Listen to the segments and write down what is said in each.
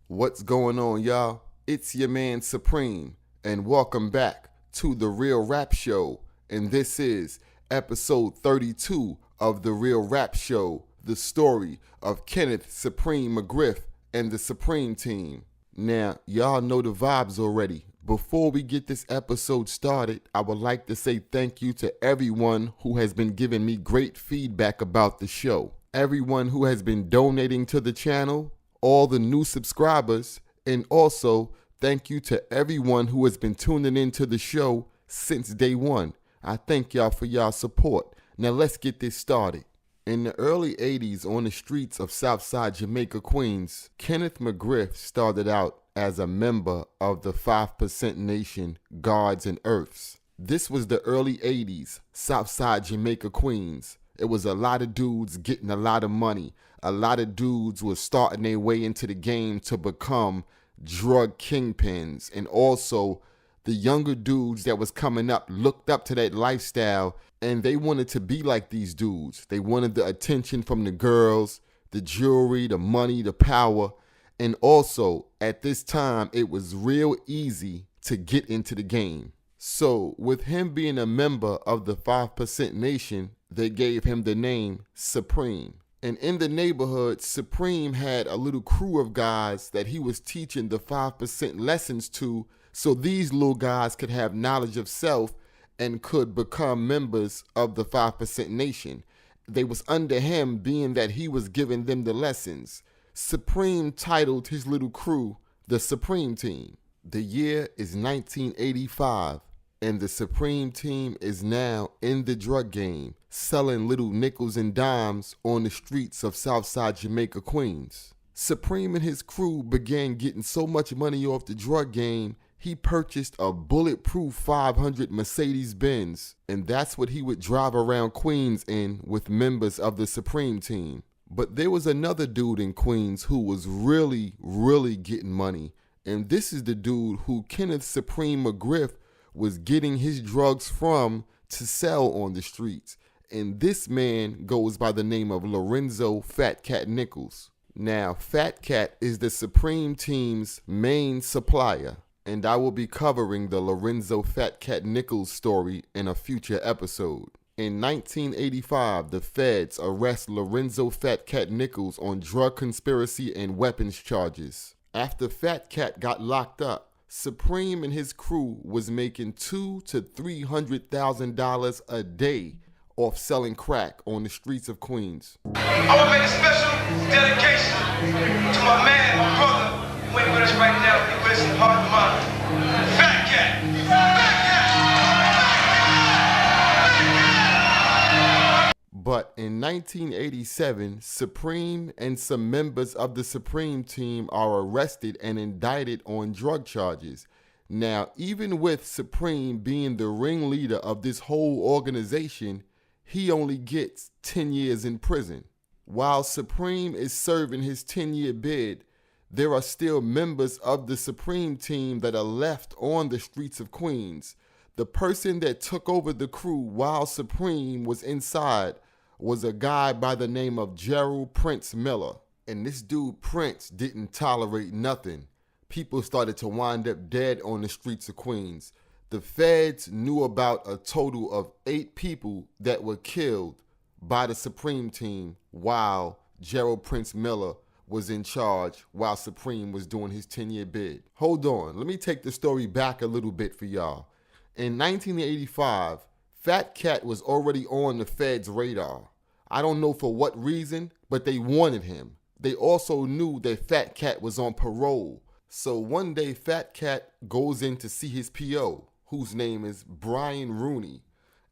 What's going on, y'all? It's your man Sapreme, and welcome back to The Real Rap Show. And this is episode 32 of The Real Rap Show, the story of Kenneth Sapreme Mcgriff and the Sapreme team. Now, y'all know the vibes already. Before we get this episode started, I would like to say thank you to everyone who has been giving me great feedback about the show. Everyone who has been donating to the channel, all the new subscribers, and also thank you to everyone who has been tuning into the show since day one. I thank y'all for y'all support. Now let's get this started. In the early 80s on the streets of Southside Jamaica, Queens, Kenneth Mcgriff started out as a member of the 5% Nation Guards and Earths. This was the early 80s, Southside Jamaica, Queens. It was a lot of dudes getting a lot of money. A lot of dudes were starting their way into the game to become drug kingpins. And also, the younger dudes that was coming up looked up to that lifestyle and they wanted to be like these dudes. They wanted the attention from the girls, the jewelry, the money, the power. And also, at this time, it was real easy to get into the game. So, with him being a member of the 5% Nation, they gave him the name Sapreme. And in the neighborhood, Sapreme had a little crew of guys that he was teaching the 5% lessons to, so these little guys could have knowledge of self and could become members of the 5% Nation. They was under him, being that he was giving them the lessons. Sapreme titled his little crew the Sapreme Team. The year is 1985, and the Sapreme Team is now in the drug game, selling little nickels and dimes on the streets of Southside Jamaica, Queens. Sapreme and his crew began getting so much money off the drug game, he purchased a bulletproof 500 Mercedes-Benz, and that's what he would drive around Queens in with members of the Sapreme Team. But there was another dude in Queens who was really getting money, and this is the dude who Kenneth Sapreme Mcgriff was getting his drugs from to sell on the streets. And this man goes by the name of Lorenzo Fat Cat Nichols. Now, Fat Cat is the Sapreme Team's main supplier, and I will be covering the Lorenzo Fat Cat Nichols story in a future episode. In 1985, the feds arrest Lorenzo Fat Cat Nichols on drug conspiracy and weapons charges. After Fat Cat got locked up, Sapreme and his crew was making $200,000 to $300,000 a day off selling crack on the streets of Queens. I want to make a special dedication to my man, my brother, who ain't with us right now. He with us in heart and mind. Fat Cat! Fat Cat! But in 1987, Sapreme and some members of the Sapreme Team are arrested and indicted on drug charges. Now, even with Sapreme being the ringleader of this whole organization, he only gets 10 years in prison. While Sapreme is serving his 10-year bid, there are still members of the Sapreme Team that are left on the streets of Queens. The person that took over the crew while Sapreme was inside was a guy by the name of Gerald Prince Miller. And this dude Prince didn't tolerate nothing. People started to wind up dead on the streets of Queens. The feds knew about a total of 8 people that were killed by the Sapreme Team while Gerald Prince Miller was in charge, while Sapreme was doing his 10-year bid. Hold on, let me take the story back a little bit for y'all. In 1985, Fat Cat was already on the feds' radar. I don't know for what reason, but they wanted him. They also knew that Fat Cat was on parole. So one day, Fat Cat goes in to see his PO, whose name is Brian Rooney.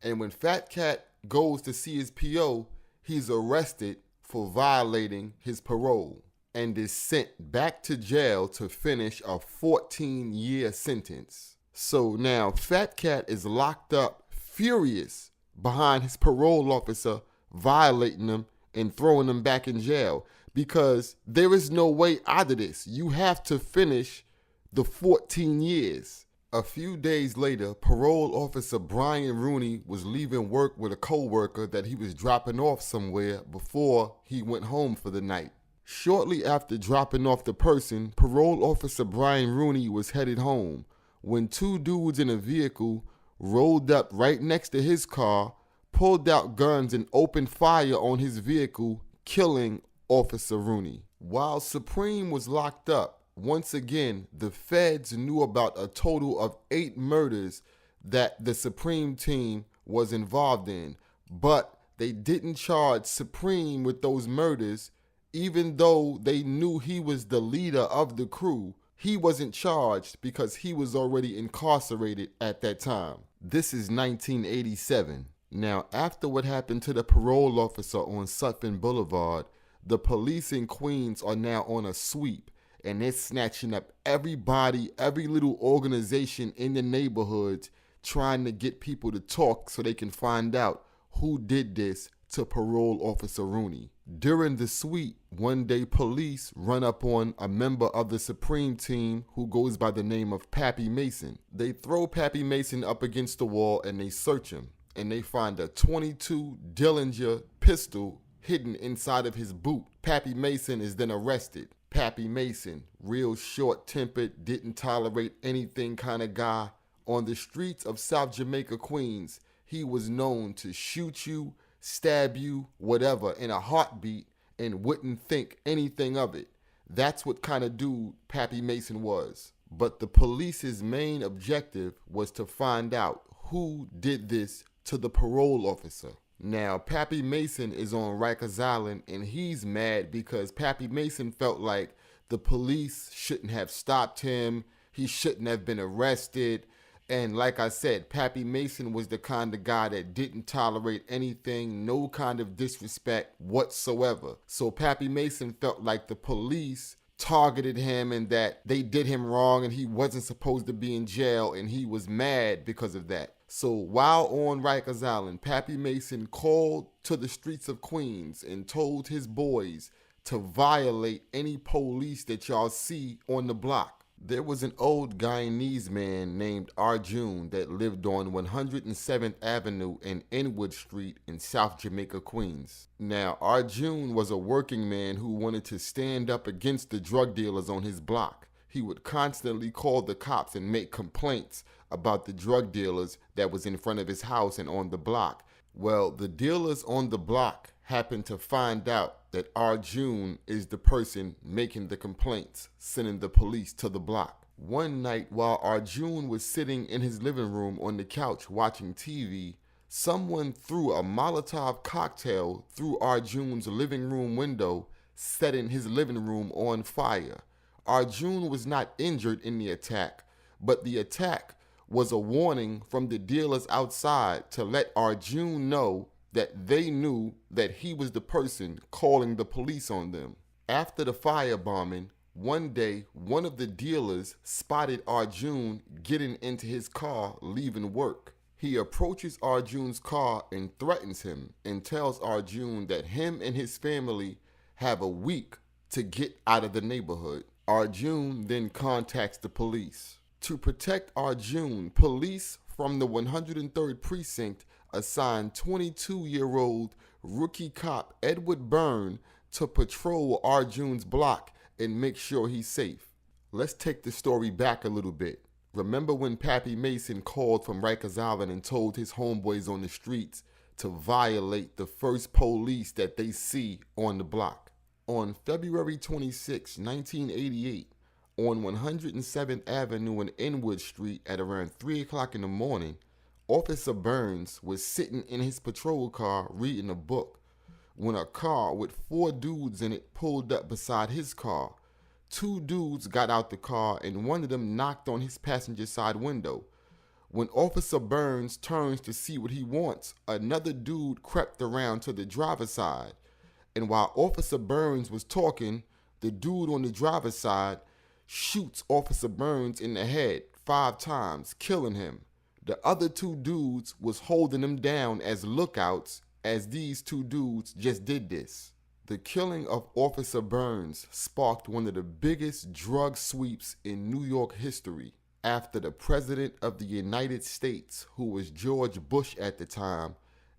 And when Fat Cat goes to see his PO, he's arrested for violating his parole and is sent back to jail to finish a 14-year sentence. So now Fat Cat is locked up furious behind his parole officer violating him and throwing him back in jail because there is no way out of this. You have to finish the 14 years. A few days later, parole officer Brian Rooney was leaving work with a co-worker that he was dropping off somewhere before he went home for the night. Shortly after dropping off the person, parole officer Brian Rooney was headed home when two dudes in a vehicle rolled up right next to his car, pulled out guns and opened fire on his vehicle, killing Officer Rooney. While Sapreme was locked up, once again, the feds knew about a total of 8 murders that the Sapreme team was involved in, but they didn't charge Sapreme with those murders, even though they knew he was the leader of the crew. He wasn't charged because he was already incarcerated at that time. This is 1987. Now, after what happened to the parole officer on Sutphin Boulevard, the police in Queens are now on a sweep, and they're snatching up everybody, every little organization in the neighborhoods, trying to get people to talk so they can find out who did this to parole officer Rooney. During the sweep, one day police run up on a member of the Sapreme team who goes by the name of Pappy Mason. They throw Pappy Mason up against the wall and they search him, and they find a .22 Dillinger pistol hidden inside of his boot. Pappy Mason is then arrested. Pappy Mason, real short-tempered, didn't tolerate anything kind of guy. On the streets of South Jamaica, Queens, he was known to shoot you, stab you, whatever, in a heartbeat and wouldn't think anything of it. That's what kind of dude Pappy Mason was. But the police's main objective was to find out who did this to the parole officer. Now, Pappy Mason is on Rikers Island, and he's mad because Pappy Mason felt like the police shouldn't have stopped him. He shouldn't have been arrested. And like I said, Pappy Mason was the kind of guy that didn't tolerate anything, no kind of disrespect whatsoever. So Pappy Mason felt like the police targeted him and that they did him wrong and he wasn't supposed to be in jail, and he was mad because of that. So while on Rikers Island, Pappy Mason called to the streets of Queens and told his boys to violate any police that y'all see on the block. There was an old Guyanese man named Arjun that lived on 107th Avenue and Inwood Street in South Jamaica, Queens. Now, Arjun was a working man who wanted to stand up against the drug dealers on his block. He would constantly call the cops and make complaints about the drug dealers that was in front of his house and on the block. Well, the dealers on the block happened to find out that Arjun is the person making the complaints, sending the police to the block. One night while Arjun was sitting in his living room on the couch watching TV, someone threw a Molotov cocktail through Arjun's living room window, setting his living room on fire. Arjun was not injured in the attack, but the attack was a warning from the dealers outside to let Arjun know that they knew that he was the person calling the police on them. After the firebombing, one day, one of the dealers spotted Arjun getting into his car leaving work. He approaches Arjun's car and threatens him and tells Arjun that him and his family have a week to get out of the neighborhood. Arjun then contacts the police. To protect Arjun, police from the 103rd Precinct assigned 22-year-old rookie cop Edward Byrne to patrol Arjun's block and make sure he's safe. Let's take the story back a little bit. Remember when Pappy Mason called from Rikers Island and told his homeboys on the streets to violate the first police that they see on the block? On February 26, 1988, on 107th Avenue and Inwood Street at around 3 o'clock in the morning, Officer Burns was sitting in his patrol car reading a book when a car with 4 dudes in it pulled up beside his car. 2 dudes got out the car and one of them knocked on his passenger side window. When Officer Burns turns to see what he wants, another dude crept around to the driver's side. And while Officer Burns was talking, the dude on the driver's side shoots Officer Burns in the head 5 times, killing him. The other 2 dudes was holding him down as lookouts as these 2 dudes just did this. The killing of Officer Burns sparked one of the biggest drug sweeps in New York history after the President of the United States, who was George Bush at the time,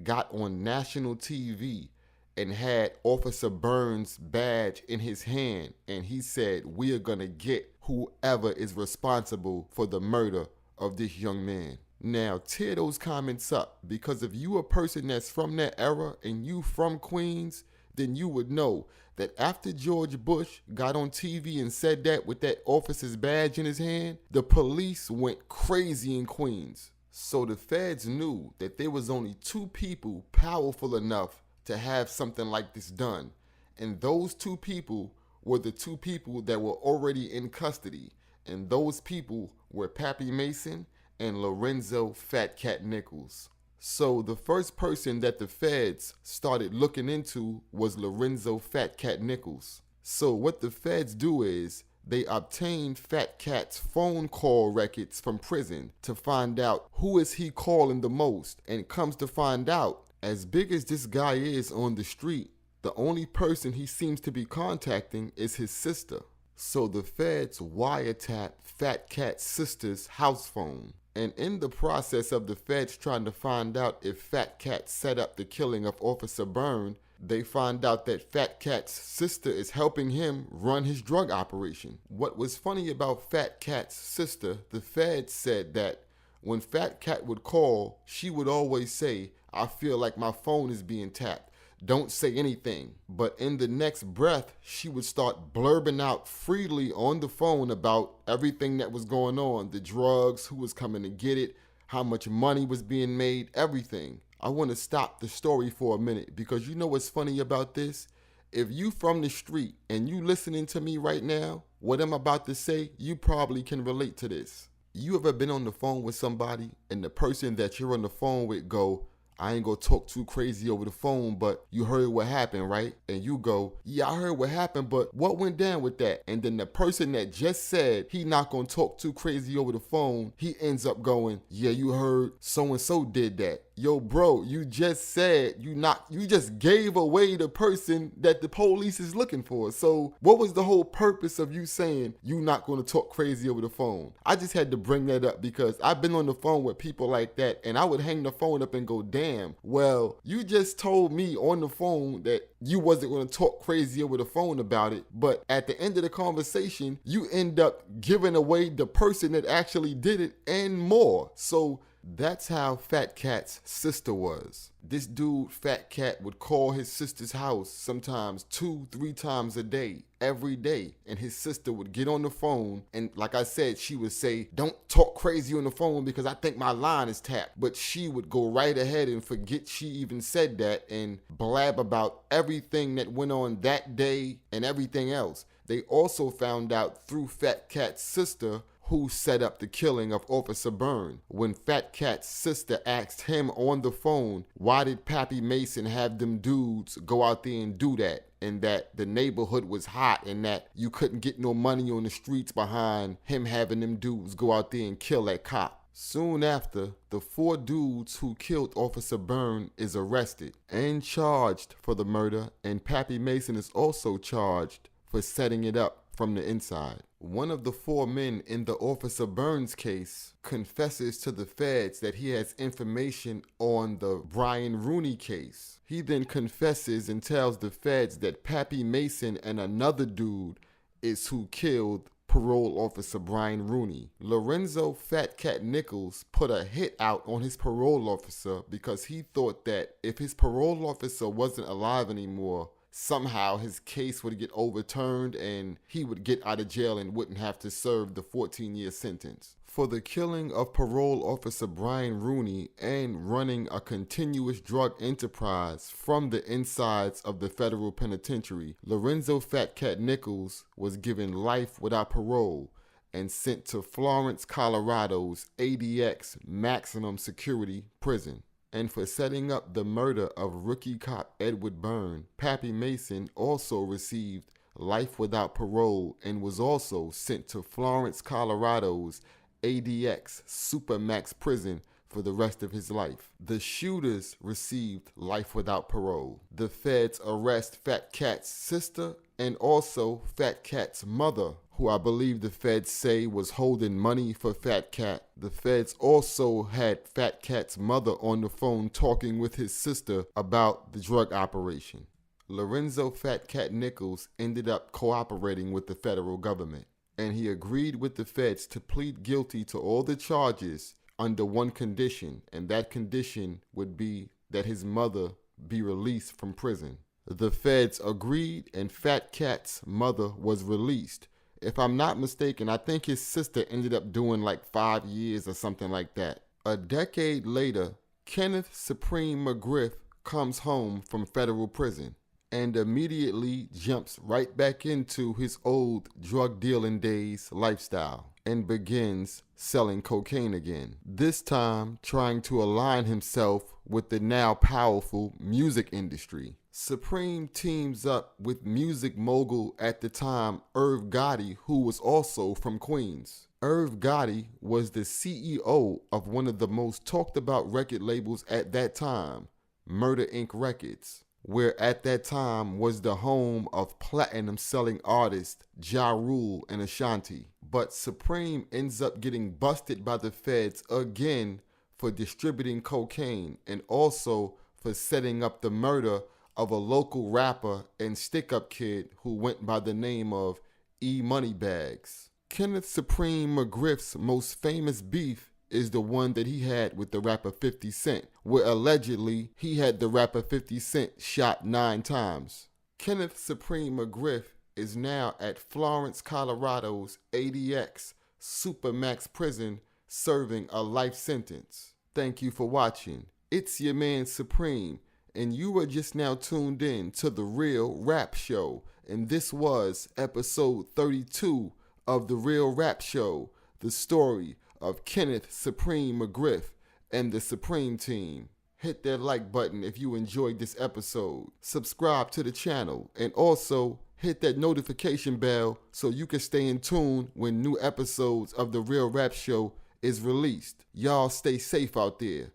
got on national TV and had Officer Burns' badge in his hand, and he said, "We are gonna get whoever is responsible for the murder of this young man." Now, tear those comments up, because if you a person that's from that era and you from Queens, then you would know that after George Bush got on TV and said that with that officer's badge in his hand, the police went crazy in Queens. So the feds knew that there was only two people powerful enough to have something like this done. And those two people were the two people that were already in custody. And those people were Pappy Mason and Lorenzo Fat Cat Nichols. So the first person that the feds started looking into was Lorenzo Fat Cat Nichols. So what the feds do is they obtained Fat Cat's phone call records from prison to find out who is he calling the most. And it comes to find out, as big as this guy is on the street, the only person he seems to be contacting is his sister. So the feds wiretap Fat Cat's sister's house phone. And in the process of the feds trying to find out if Fat Cat set up the killing of Officer Byrne, they find out that Fat Cat's sister is helping him run his drug operation. What was funny about Fat Cat's sister, the feds said that when Fat Cat would call, she would always say, "I feel like my phone is being tapped. Don't say anything." But in the next breath, she would start blurbing out freely on the phone about everything that was going on, the drugs, who was coming to get it, how much money was being made, everything. I want to stop the story for a minute, because you know what's funny about this? If you from the street and you listening to me right now, what I'm about to say, you probably can relate to this. You ever been on the phone with somebody and the person that you're on the phone with go, "I ain't gonna talk too crazy over the phone, but you heard what happened, right?" And you go, "Yeah, I heard what happened, but what went down with that?" And then the person that just said he not gonna talk too crazy over the phone, he ends up going, "Yeah, you heard so-and-so did that." Yo, bro, you just said you just gave away the person that the police is looking for. So what was the whole purpose of you saying you not gonna talk crazy over the phone? I just had to bring that up because I've been on the phone with people like that, and I would hang the phone up and go, "Damn, well, you just told me on the phone that you wasn't gonna talk crazy over the phone about it, but at the end of the conversation, you end up giving away the person that actually did it and more." So that's how Fat Cat's sister was. This dude, Fat Cat, would call his sister's house sometimes 2-3 times a day, every day. And his sister would get on the phone, and like I said, she would say, "Don't talk crazy on the phone because I think my line is tapped." But she would go right ahead and forget she even said that and blab about everything that went on that day and everything else. They also found out through Fat Cat's sister who set up the killing of Officer Byrne. When Fat Cat's sister asked him on the phone, why did Pappy Mason have them dudes go out there and do that? And that the neighborhood was hot and that you couldn't get no money on the streets behind him having them dudes go out there and kill that cop. Soon after, the 4 dudes who killed Officer Byrne is arrested and charged for the murder, and Pappy Mason is also charged for setting it up from the inside. One of the 4 men in the Officer Burns case confesses to the feds that he has information on the Brian Rooney case. He then confesses and tells the feds that Pappy Mason and another dude is who killed parole officer Brian Rooney. Lorenzo Fat Cat Nichols put a hit out on his parole officer because he thought that if his parole officer wasn't alive anymore, somehow his case would get overturned and he would get out of jail and wouldn't have to serve the 14-year sentence. For the killing of parole officer Brian Rooney and running a continuous drug enterprise from the insides of the federal penitentiary, Lorenzo Fat Cat Nichols was given life without parole and sent to Florence, Colorado's ADX maximum security prison. And for setting up the murder of rookie cop Edward Byrne, Pappy Mason also received life without parole and was also sent to Florence, Colorado's ADX Supermax prison for the rest of his life. The shooters received life without parole. The feds arrest Fat Cat's sister and also Fat Cat's mother, who I believe the feds say was holding money for Fat Cat. The feds also had Fat Cat's mother on the phone talking with his sister about the drug operation. Lorenzo Fat Cat Nichols ended up cooperating with the federal government, and he agreed with the feds to plead guilty to all the charges under one condition, and that condition would be that his mother be released from prison. The feds agreed, and Fat Cat's mother was released. If I'm not mistaken, I think his sister ended up doing like 5 years or something like that. A decade later, Kenneth Sapreme Mcgriff comes home from federal prison and immediately jumps right back into his old drug dealing days lifestyle and begins selling cocaine again, this time trying to align himself with the now powerful music industry. Sapreme teams up with music mogul at the time Irv Gotti, who was also from Queens. Irv Gotti was the CEO of one of the most talked about record labels at that time, Murder Inc. Records, where at that time was the home of platinum selling artists Ja Rule and Ashanti. But Sapreme ends up getting busted by the feds again for distributing cocaine and also for setting up the murder of a local rapper and stick-up kid who went by the name of E Moneybags. Kenneth Sapreme Mcgriff's most famous beef is the one that he had with the rapper 50 Cent, where allegedly he had the rapper 50 Cent shot 9 times. Kenneth Sapreme Mcgriff is now at Florence, Colorado's ADX Supermax prison serving a life sentence. Thank you for watching. It's your man Sapreme, and you are just now tuned in to The Real Rap Show, and this was episode 32 of The Real Rap Show, the story of Kenneth Sapreme Mcgriff and the Supreme team. Hit that like button if you enjoyed this episode. Subscribe to the channel and also hit that notification bell so you can stay in tune when new episodes of The Real Rap Show is released. Y'all stay safe out there.